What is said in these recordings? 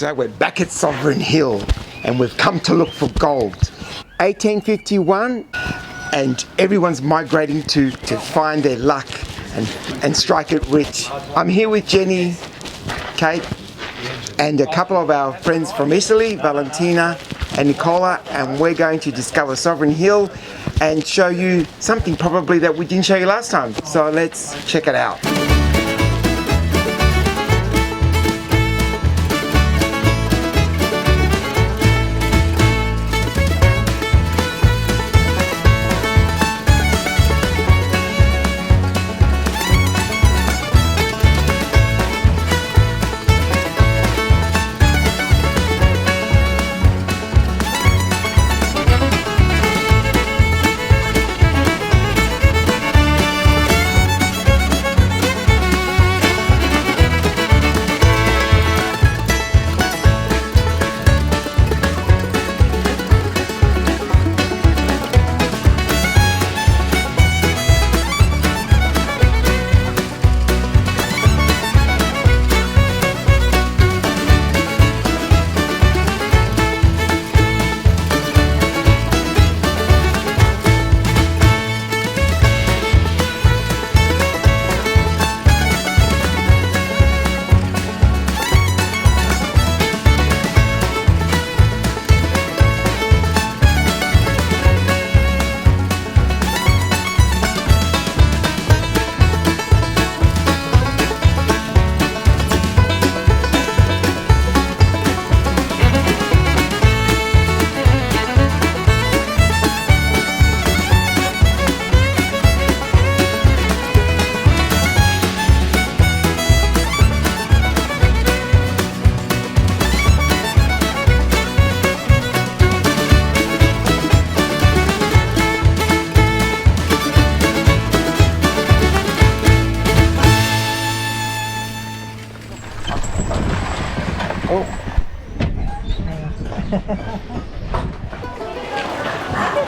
So we're back at Sovereign Hill and we've come to look for gold. 1851 and everyone's migrating to find their luck and strike it rich. I'm here with Jenny, Kate and a couple of our friends from Italy, Valentina and Nichola, and we're going to discover Sovereign Hill and show you something probably that we didn't show you last time. So let's check it out.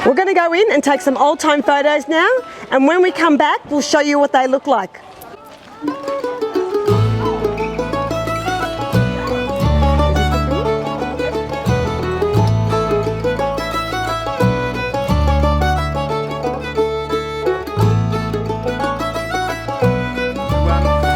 We're going to go in and take some old time photos now, and when we come back we'll show you what they look like.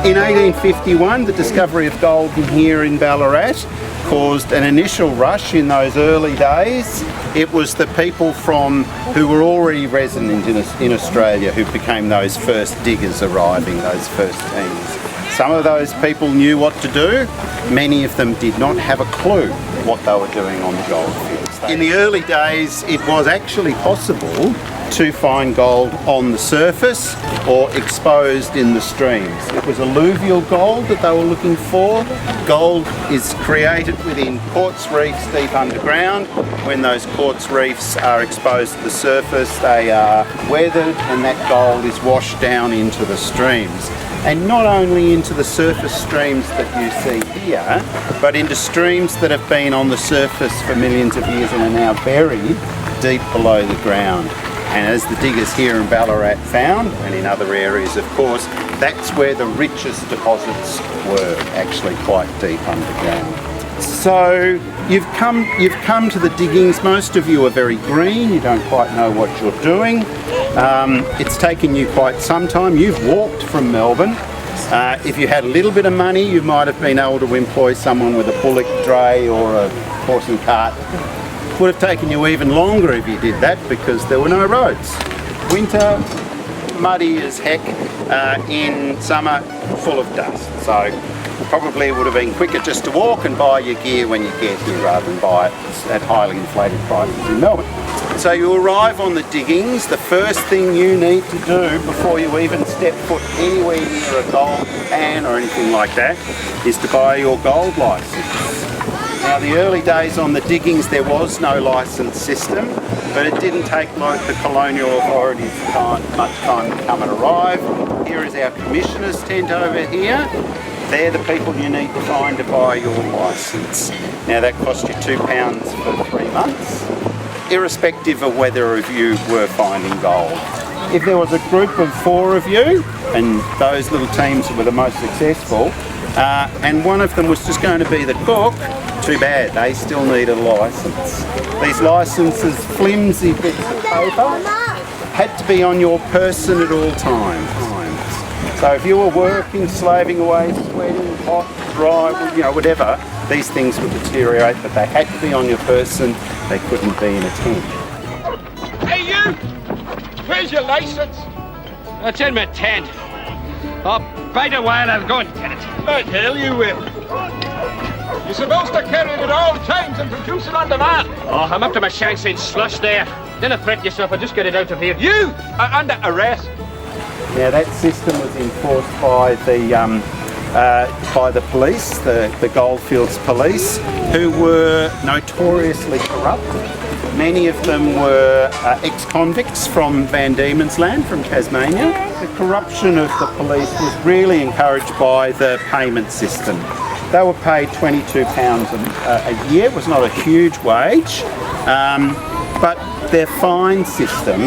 In 1851, the discovery of gold here in Ballarat caused an initial rush in those early days. It was the people who were already resident in Australia who became those first diggers arriving, those first teams. Some of those people knew what to do. Many of them did not have a clue what they were doing on the goldfields. In the early days, it was actually possible to find gold on the surface or exposed in the streams. It was alluvial gold that they were looking for. Gold is created within quartz reefs deep underground. When those quartz reefs are exposed to the surface, they are weathered and that gold is washed down into the streams. And not only into the surface streams that you see here, but into streams that have been on the surface for millions of years and are now buried deep below the ground. And as the diggers here in Ballarat found, and in other areas of course, that's where the richest deposits were, actually quite deep underground. So you've come to the diggings. Most of you are very green, you don't quite know what you're doing. It's taken you quite some time. You've walked from Melbourne. If you had a little bit of money, you might have been able to employ someone with a bullock dray or a horse and cart. Would have taken you even longer if you did that because there were no roads. Winter, muddy as heck, in summer, full of dust. So probably it would have been quicker just to walk and buy your gear when you get here rather than buy it at highly inflated prices in Melbourne. So you arrive on the diggings. The first thing you need to do before you even step foot anywhere near a gold pan or anything like that is to buy your gold licence. Now the early days on the diggings there was no licence system, but it didn't take the colonial authorities much time to come and arrive. Here is our commissioner's tent over here. They're the people you need to find to buy your licence. Now that cost you £2 for 3 months, irrespective of whether of you were finding gold. If there was a group of 4 of you, and those little teams were the most successful, and one of them was just going to be the cook, too bad, they still need a licence. These licences, flimsy bits of paper, had to be on your person at all times. So if you were working, slaving away, sweating, hot, dry, you know, whatever, these things would deteriorate, but they had to be on your person. They couldn't be in a tent. Hey you! Where's your licence? It's in my tent. Oh, bite a while, I'll go and get it. The hell you will. You're supposed to carry it at all times and produce it on demand. Oh, I'm up to my shanks in slush there. Then fret yourself, I'll just get it out of here. You are under arrest. Now that system was enforced by the police, the Goldfields police, who were notoriously corrupt. Many of them were ex-convicts from Van Diemen's Land, from Tasmania. The corruption of the police was really encouraged by the payment system. They were paid £22 a year. It was not a huge wage, but their fine system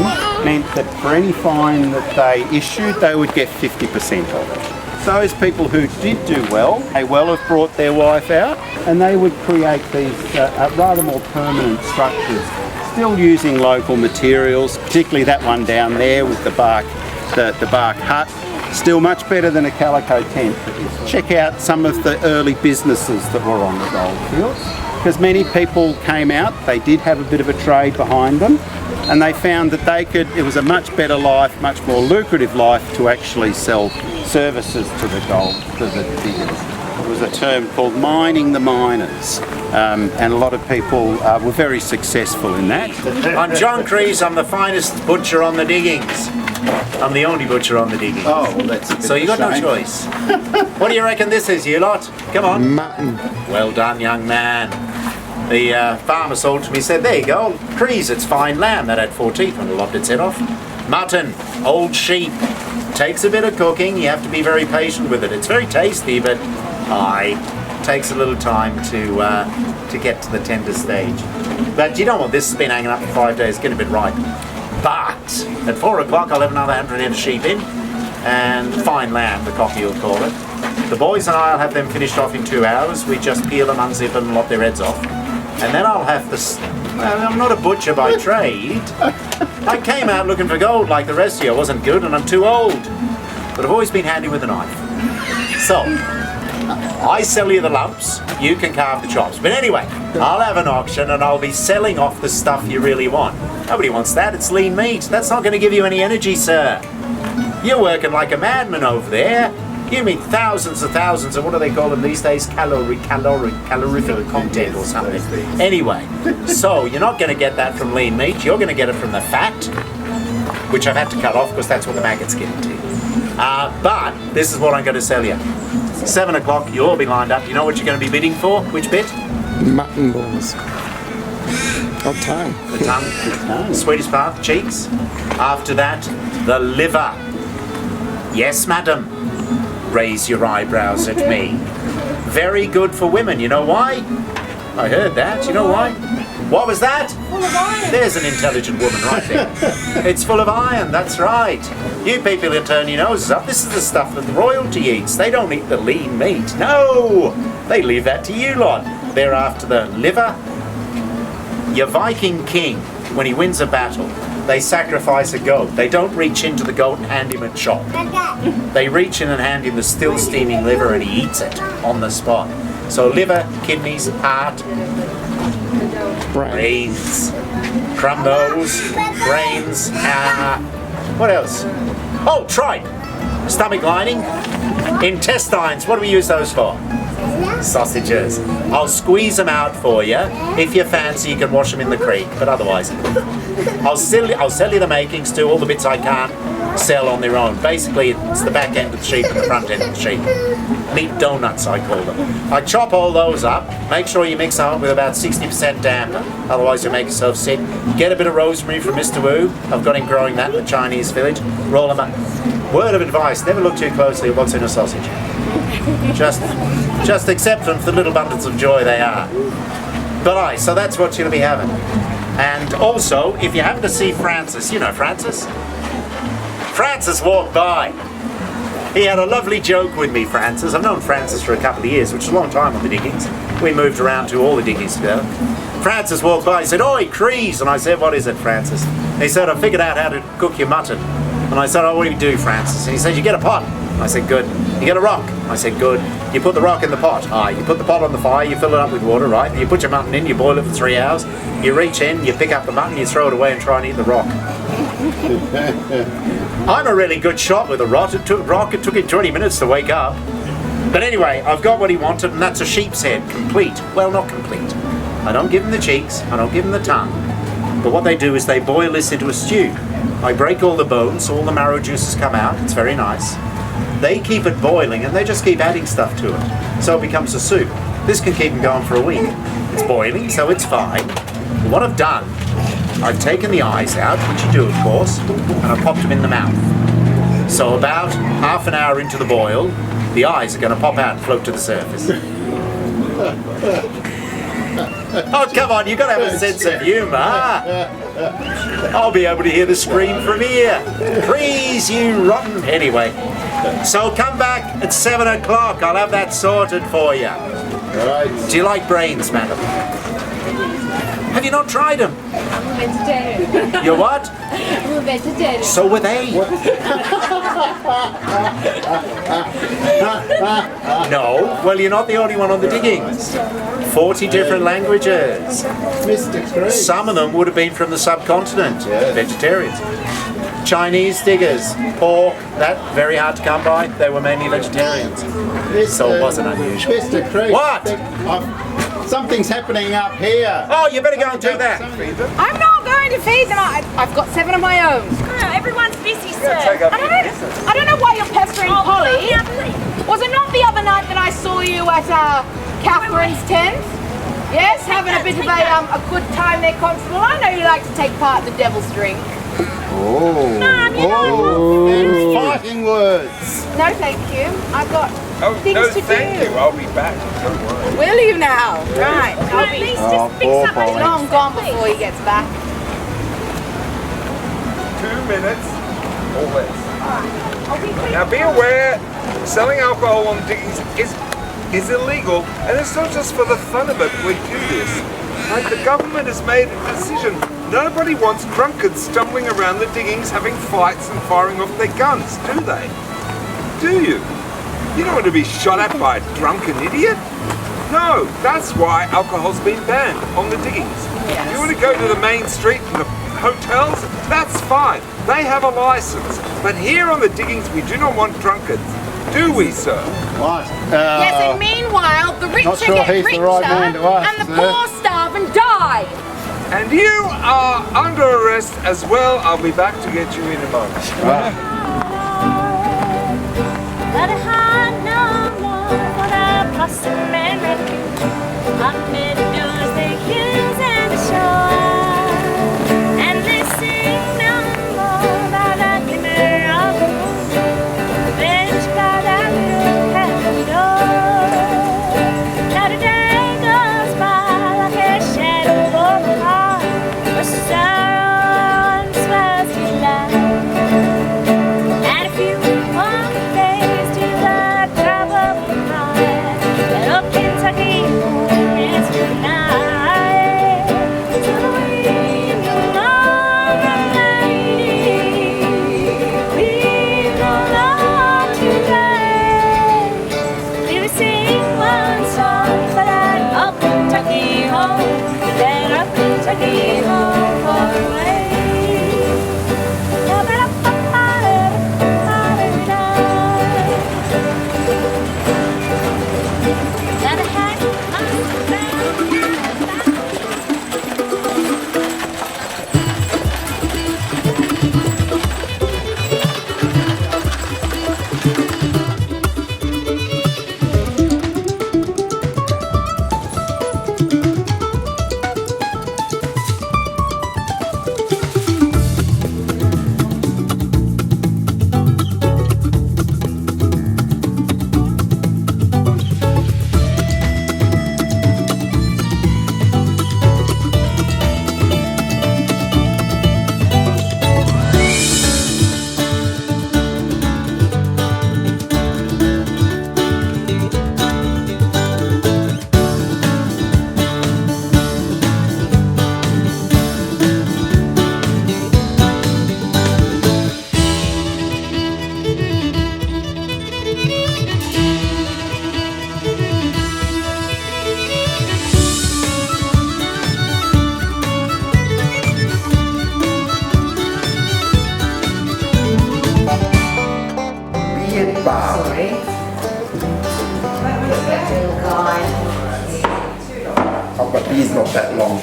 meant that for any fine that they issued, they would get 50% of it. So those people who did do well, may well have brought their wife out, and they would create these rather more permanent structures, still using local materials, particularly that one down there with the bark hut. Still much better than a calico tent. Check out some of the early businesses that were on the Goldfields, because many people came out, they did have a bit of a trade behind them, and they found that it was a much better life, much more lucrative life to actually sell services to the diggers. It was a term called mining the miners, and a lot of people were very successful in that. I'm John Crease, I'm the finest butcher on the diggings. I'm the only butcher on the diggings. Oh, well, that's a bit so you got no choice. What do you reckon this is, you lot? Come on. Mutton. Well done, young man. The farmer sold to me, said, there you go, Crease, it's fine lamb that had 4 teeth when I lopped its head off. Mutton, old sheep. Takes a bit of cooking, you have to be very patient with it. It's very tasty, but takes a little time to get to the tender stage. But you know what, this has been hanging up for 5 days, getting a bit ripe. But at 4 o'clock I'll have another 100 head of sheep in, and fine lamb, the coffee will call it. The boys and I'll have them finished off in 2 hours. We just peel them, unzip them, and lop their heads off. And then I'll have this. Well, I'm not a butcher by trade. I came out looking for gold like the rest of you. I wasn't good and I'm too old. But I've always been handy with a knife. So, I sell you the lumps, you can carve the chops. But anyway, I'll have an auction and I'll be selling off the stuff you really want. Nobody wants that, it's lean meat. That's not going to give you any energy, sir. You're working like a madman over there. You mean thousands of what do they call them these days? Calorific content or something. Anyway, so you're not going to get that from lean meat, you're going to get it from the fat, which I've had to cut off because that's what the maggots get into. But this is what I'm going to sell you. 7 o'clock, you'll all be lined up. You know what you're going to be bidding for? Which bit? Mutton balls. Oh, tongue. The tongue. The sweetest part, the cheeks. After that, the liver. Yes, madam. Raise your eyebrows at me. Very good for women. You know why? I heard that. You know why? What was that? Full of iron. There's an intelligent woman right there. It's full of iron, that's right. You people who turn your noses up, this is the stuff that the royalty eats. They don't eat the lean meat. No! They leave that to you lot. They're after the liver. Your Viking king, when he wins a battle, they sacrifice a goat. They don't reach into the goat and hand him a chop. They reach in and hand him the still steaming liver and he eats it on the spot. So liver, kidneys, heart, brains, crumb those, brains, what else? Oh, tripe, stomach lining, intestines, what do we use those for? Sausages. I'll squeeze them out for you. If you fancy, you can wash them in the creek, but otherwise, I'll sell you the makings too, all the bits I can't sell on their own. Basically, it's the back end of the sheep and the front end of the sheep. Meat donuts, I call them. I chop all those up, make sure you mix them up with about 60% damper, otherwise you'll make yourself sick. Get a bit of rosemary from Mr. Wu. I've got him growing that in the Chinese village. Roll them up. Word of advice, never look too closely at what's in a sausage. Just accept them for the little bundles of joy they are. But so that's what you'll be having. And also, if you happen to see Francis, you know Francis? Francis walked by. He had a lovely joke with me, Francis. I've known Francis for a couple of years, which is a long time on the diggings. We moved around to all the diggings together. Francis walked by and said, "Oi, Crease!" And I said, "What is it, Francis?" And he said, "I figured out how to cook your mutton." And I said, "Oh, what do you do, Francis?" And he said, "You get a pot." I said, "Good." "You get a rock." I said, "Good." "You put the rock in the pot." "Ah, you put the pot on the fire, you fill it up with water, right? You put your mutton in, you boil it for 3 hours. You reach in, you pick up the mutton, you throw it away and try and eat the rock." I'm a really good shot with a rock. It took him 20 minutes to wake up. But anyway, I've got what he wanted, and that's a sheep's head, complete. Well, not complete. I don't give him the cheeks, I don't give him the tongue. But what they do is they boil this into a stew. I break all the bones, so all the marrow juices come out. It's very nice. They keep it boiling, and they just keep adding stuff to it. So it becomes a soup. This can keep them going for a week. It's boiling, so it's fine. But what I've done, I've taken the eyes out, which you do of course, and I've popped them in the mouth. So about half an hour into the boil, the eyes are going to pop out and float to the surface. Oh, come on, you've got to have a sense of humour. I'll be able to hear the scream from here. Please, you rotten. Anyway, so come back at 7 o'clock. I'll have that sorted for you. Right. Do you like brains, madam? Have you not tried them? I'm a vegetarian. You're what? I'm a vegetarian. So were they. No? Well, you're not the only one on the diggings. 40 different languages. Mr. Crease. Some of them would have been from the subcontinent. Yeah. Vegetarians. Chinese diggers, pork, that very hard to come by. They were mainly vegetarians. So it wasn't unusual. Mr. Crease. What? Something's happening up here. Oh, you better go and do that. I'm not going to feed them. I've got 7 of my own. Everyone's busy, sir. I don't know why you're pestering Polly. Was it not the other night that I saw you at Catherine's tent? Yes, having a bit of a good time there, Constable. I know you like to take part in the devil's drink. Fighting words. No, thank you. I've got things to do. I'll be back. Don't worry. Will you now? Right. I'll At be least just fix up my long gone before he gets back. 2 minutes or less. Now be aware, selling alcohol on diggings is illegal, and it's not just for the fun of it we do this. Like, the government has made a decision. Nobody wants drunkards stumbling around the diggings having fights and firing off their guns, do they? Do you? You don't want to be shot at by a drunken idiot? No, that's why alcohol's been banned on the diggings. If you want to go to the main street and the hotels, that's fine. They have a license. But here on the diggings, we do not want drunkards. Do we, sir? What? Yes, and meanwhile, the richer not sure get he's the richer right man to ask, and the sir. poor starve and die. And you are under arrest as well. I'll be back to get you in a moment. But I had no more for the blossom and refuge. Amid those big hills and the shore, and they sing no more about the glimmer of the moon. Bench by that look at the door. Now the day goes by like a shadow of a heart, where sorrow once was delight. And if you want days to the trouble of mine, then okay. but he is not that long.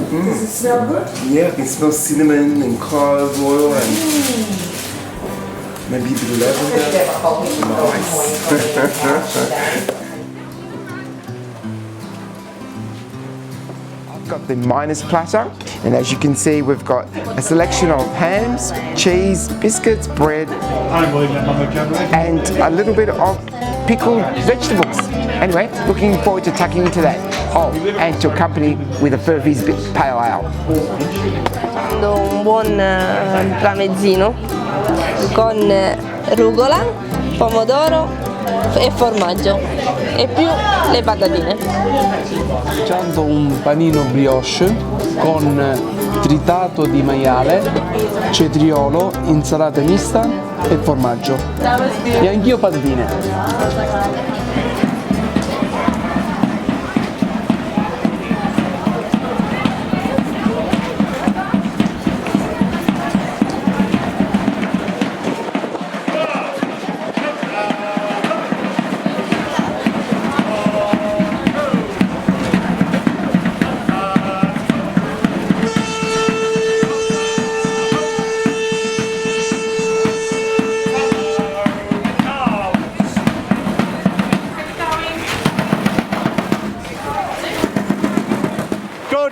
Does it smell good? Yeah, I can smell cinnamon and clove oil and maybe a bit of lavender. Nice. I've got the minus platter, and as you can see, we've got a selection of hams, cheese, biscuits, bread, and a little bit of pickled vegetables. Anyway, looking forward to tucking into that. Oh, and to accompany with a Furby's pale ale. Un buon tramezzino con rucola, pomodoro e formaggio e più le patatine. Facendo un panino brioche con tritato di maiale, cetriolo, insalata mista e formaggio. E anch'io patatine.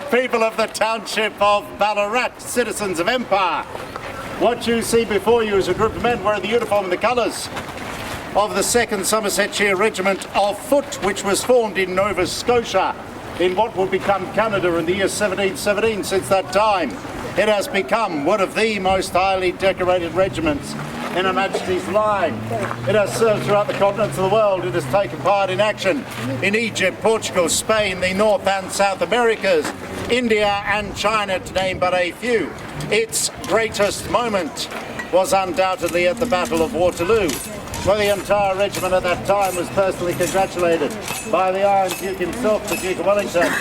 People of the township of Ballarat, citizens of Empire. What you see before you is a group of men wearing the uniform and the colours of the 2nd Somersetshire Regiment of Foot, which was formed in Nova Scotia in what would become Canada in the year 1717. Since that time, it has become one of the most highly decorated regiments in Her Majesty's line. It has served throughout the continents of the world. It has taken part in action in Egypt, Portugal, Spain, the North and South Americas, India and China, to name but a few. Its greatest moment was undoubtedly at the Battle of Waterloo, where the entire regiment at that time was personally congratulated by the Iron Duke himself, the Duke of Wellington,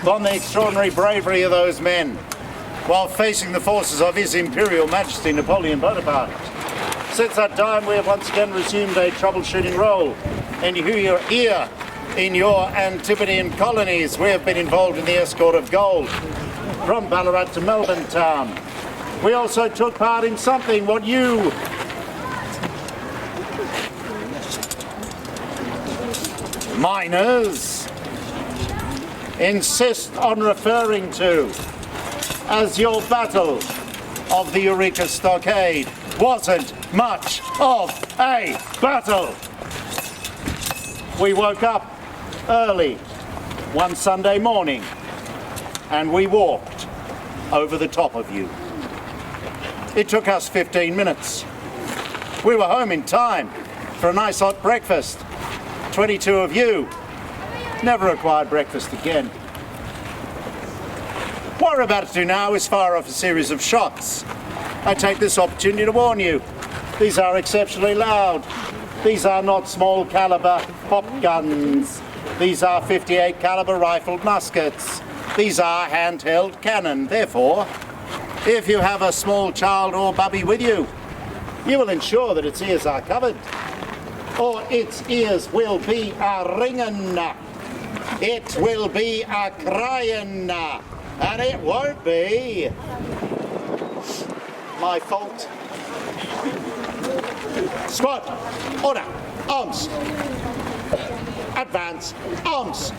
on the extraordinary bravery of those men, while facing the forces of His Imperial Majesty Napoleon Bonaparte. Since that time, we have once again resumed a troubleshooting role, and here in your Antipodean colonies, we have been involved in the escort of gold from Ballarat to Melbourne town. We also took part in something what you miners insist on referring to as your battle of the Eureka Stockade wasn't much of a battle. We woke up early one Sunday morning and we walked over the top of you. It took us 15 minutes. We were home in time for a nice hot breakfast. 22 of you never required breakfast again. What we're about to do now is fire off a series of shots. I take this opportunity to warn you, these are exceptionally loud. These are not small caliber pop guns. These are 58 caliber rifled muskets. These are handheld cannon. Therefore, if you have a small child or bubby with you, you will ensure that its ears are covered, or its ears will be a ringing. It will be a crying, and it won't be my fault. Squad, order, arms, advance, arms,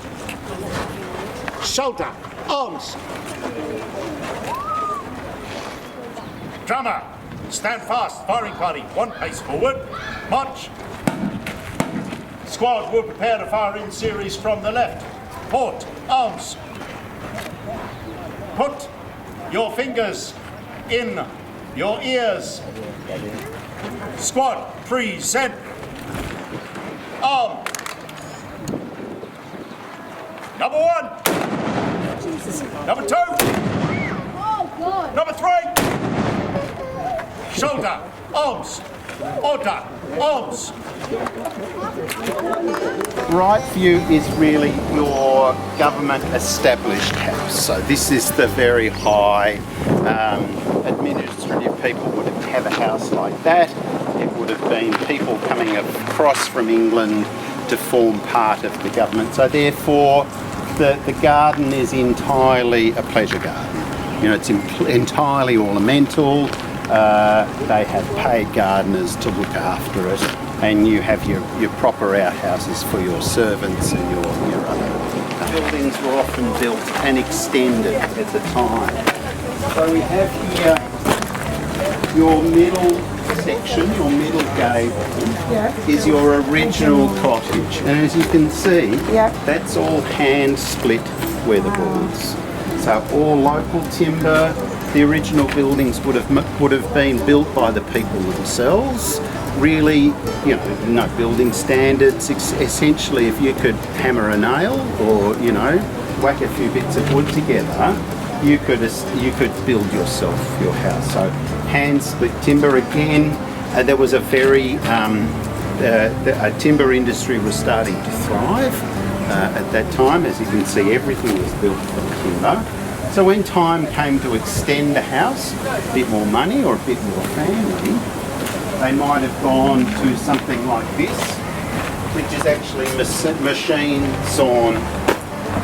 shoulder, arms. Drummer, stand fast, firing party, 1 pace forward, march. Squad will prepare to fire in series from the left. Port, arms. Put your fingers in your ears. Squad, present. Arm. Number 1. Jesus. Number 2. Oh, God. Number 3. Shoulder, arms. Order, arms. Right view is really your government established house. So this is the very high administrative people would have a house like that. It would have been people coming across from England to form part of the government. So therefore, the garden is entirely a pleasure garden. You know, it's entirely ornamental. They have paid gardeners to look after it, and you have your proper outhouses for your servants and your other buildings were often built and extended at the time. So we have here your middle section, your middle gable, is your original cottage. And as you can see, that's all hand split weatherboards. So all local timber. The original buildings would have been built by the people themselves. Really, you know, no building standards. Essentially, if you could hammer a nail or, you know, whack a few bits of wood together, you could build yourself your house. So hand split timber again. There was a very a timber industry was starting to thrive at that time. As you can see, everything was built from timber. So when time came to extend a house, a bit more money or a bit more family, they might have gone to something like this, which is actually machine sawn,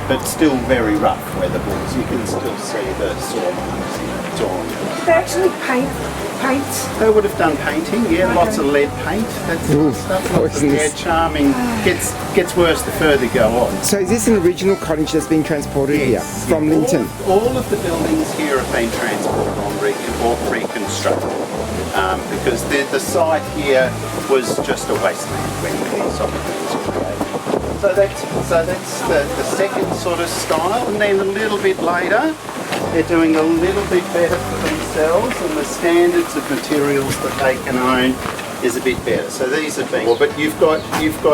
but still very rough weatherboards. You can still see the saw marks drawn. Did they actually paint? They would have done painting, yeah, lots of lead paint, that sort of stuff. Lots of, yeah, charming. Gets worse the further you go on. So is this an original cottage that's been transported here from Linton? All of the buildings here have been transported on or reconstructed because the site here was just a wasteland when these opportunities were created. So that's the second sort of style, and then a little bit later they're doing a little bit better for themselves, and the standards of materials that they can own is a bit better. So these have been, but you've got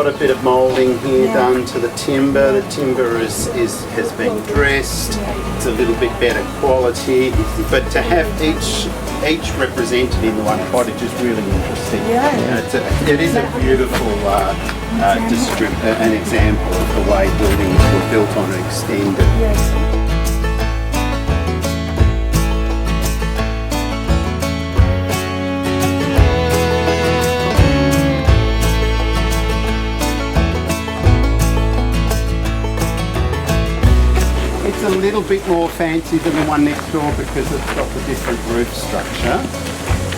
a bit of moulding here done to the timber. The timber has been dressed. It's a little bit better quality, but to have each represented in the one cottage is really interesting. It is a beautiful an example of the way buildings were built on and extended. It's a little bit more fancy than the one next door because it's got the different roof structure.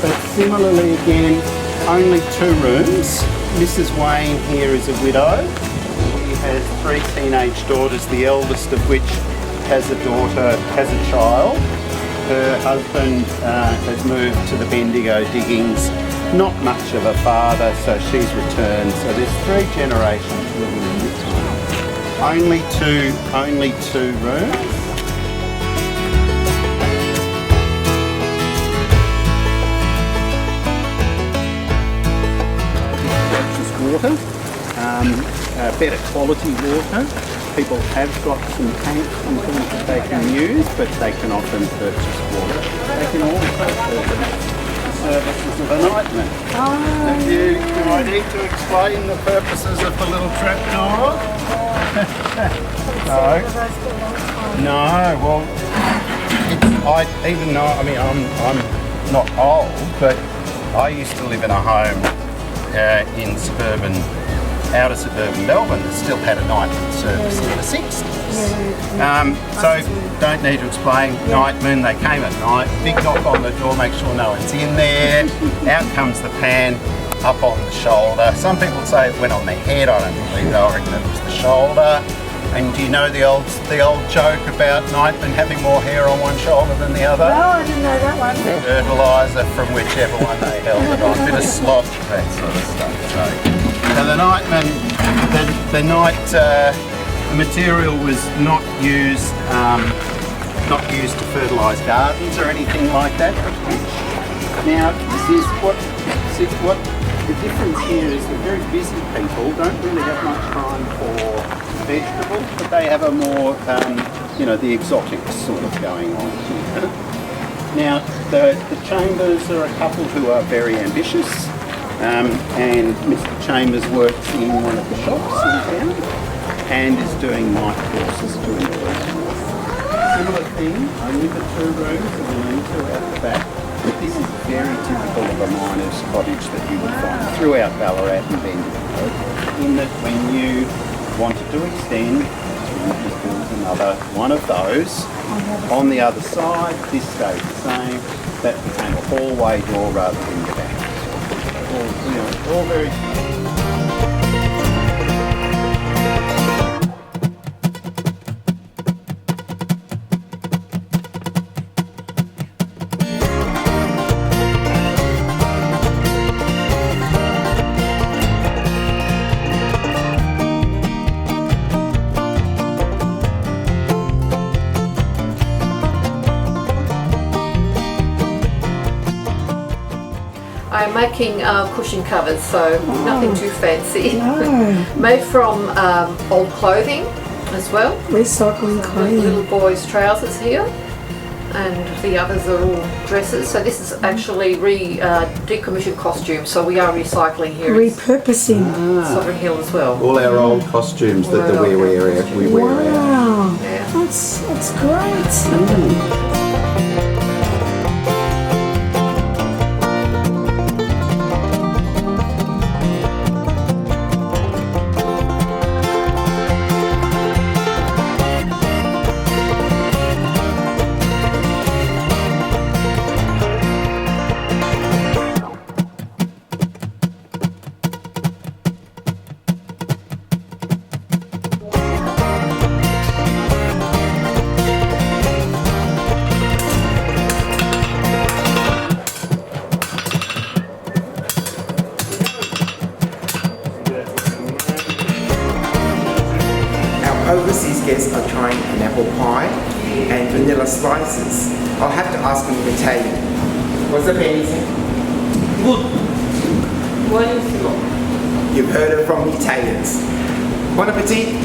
But similarly again, only 2 rooms. Mrs. Wayne here is a widow. She has 3 teenage daughters, the eldest of which has a child. Her husband has moved to the Bendigo diggings. Not much of a father, so she's returned. So there's 3 generations living in this one. Only two rooms. Water, better quality water. People have got some tanks and things that they can use, but they can often purchase water. They can also purchase the services of a nightman. Do I need to explain the purposes of the little trapdoor? No. Well, even though I'm not old, but I used to live in a home in outer suburban Melbourne that still had a nightman service in the 60s. So don't need to explain, nightmen, they came at night, big knock on the door, make sure no one's in there, out comes the pan, up on the shoulder. Some people say it went on their head, I don't believe that, I reckon it was the shoulder. And do you know the old joke about nightmen having more hair on one shoulder than the other? No, I didn't know that one. Fertiliser from whichever one they held it on, a bit of slop, that sort of stuff. So the nightman, the material was not used to fertilise gardens or anything like that. Now this is what the difference here is. The very busy people don't really have much time for vegetables, but they have a more, the exotics sort of going on here. Now, the Chambers are a couple who are very ambitious, and Mr. Chambers works in one of the shops in town and is doing night courses to employ. Similar thing, only the 2 rooms and the lean-to out the back. This is very typical of a miner's cottage that you would find throughout Ballarat and Bendigo. in that when you wanted to extend, you just build another one of those. On the other side, this stayed the same. That became a hallway door rather than the back. All very. I'm making cushion covers, so nothing too fancy. Made from old clothing as well. Recycling clothing. Little boys' trousers here, and the others are all dresses. So this is actually decommissioned costumes, so we are recycling here. Repurposing. Sovereign Hill as well. All our old costumes that we wear out. Wow, Yeah. that's great. Overseas guests are trying an apple pie and vanilla slices. I'll have to ask them in Italian. What's up, anything? Good. Buonissimo. You've heard it from the Italians. Buon appetit.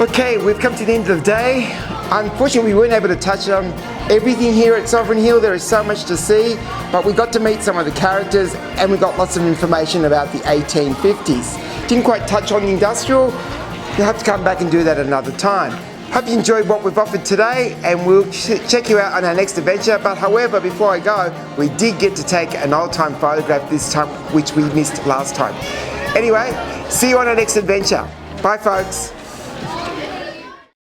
Okay, we've come to the end of the day. Unfortunately, we weren't able to touch on everything here at Sovereign Hill. There is so much to see, but we got to meet some of the characters and we got lots of information about the 1850s. Didn't quite touch on the industrial. You'll have to come back and do that another time. Hope you enjoyed what we've offered today, and we'll check you out on our next adventure. But however, before I go, we did get to take an old-time photograph this time, which we missed last time. Anyway, see you on our next adventure. Bye, folks.